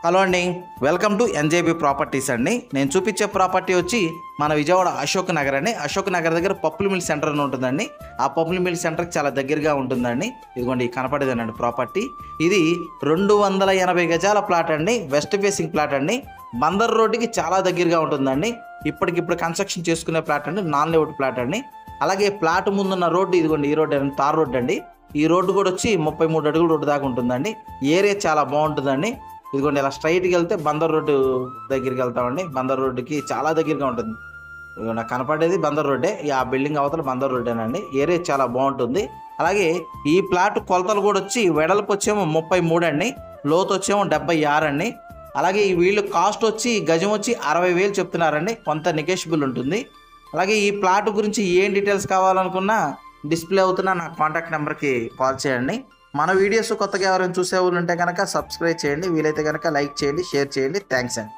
Hello అండి, welcome to ఎన్జేబీ properties అండి. నేను చూపించే ప్రాపర్టీ వచ్చి మన విజయవాడ అశోక్ నగర్ అండి. అశోక్ నగర్ దగ్గర పప్పుల మిల్ సెంటర్ అని ఉంటుందండి. ఆ పప్పుల మిల్ సెంటర్కి చాలా దగ్గరగా ఉంటుందండి. ఇదిగోండి కనపడేదేనండి ప్రాపర్టీ. ఇది 280 గజాల ప్లాట్ అండి. వెస్ట్ ఫేసింగ్ ప్లాట్ అండి. బందర్ రోడ్డుకి చాలా దగ్గరగా ఉంటుందండి. ఇప్పటికిప్పుడు కన్స్ట్రక్షన్ చేసుకునే ప్లాట్ అండి. నాన్ లేఅవుట్ ప్లాట్ అండి. అలాగే ప్లాట్ ముందున్న రోడ్డు ఇదిగోండి, ఈ రోడ్డు అండి, తార్ రోడ్డు అండి. ఈ రోడ్డు కూడా వచ్చి 33 అడుగుల రోడ్డు దాకా ఉంటుందండి. ఏరియా చాలా బాగుంటుందండి. ఇదిగోండి ఇలా స్ట్రైట్కి వెళ్తే బందర్ రోడ్డు దగ్గరికి వెళ్తామండి. బందర్ రోడ్డుకి చాలా దగ్గరగా ఉంటుంది. ఇదిగో నాకు కనపడేది బందర్ రోడ్డే. ఆ బిల్డింగ్ అవతల బందర్ రోడ్డేనండి. ఏరియా చాలా బాగుంటుంది. అలాగే ఈ ప్లాట్ కొలతలు కూడా వచ్చి వెడల్పు వచ్చేమో 33 అండి, లోతు వచ్చేమో 76 అండి. అలాగే ఈ వీళ్ళు కాస్ట్ వచ్చి గజం వచ్చి 60,000 చెప్తున్నారండి. కొంత నెగోషియబుల్ ఉంటుంది. అలాగే ఈ ప్లాట్ గురించి ఏం డీటెయిల్స్ కావాలనుకున్నా డిస్ప్లే అవుతున్న నా కాంటాక్ట్ నెంబర్కి కాల్ చేయండి. మన వీడియోస్ కొత్తగా ఎవరైనా చూసే వాళ్ళు ఉంటే కనుక సబ్స్క్రైబ్ చేయండి. వీలైతే కనుక లైక్ చేయండి, షేర్ చేయండి. థ్యాంక్స్ అండి.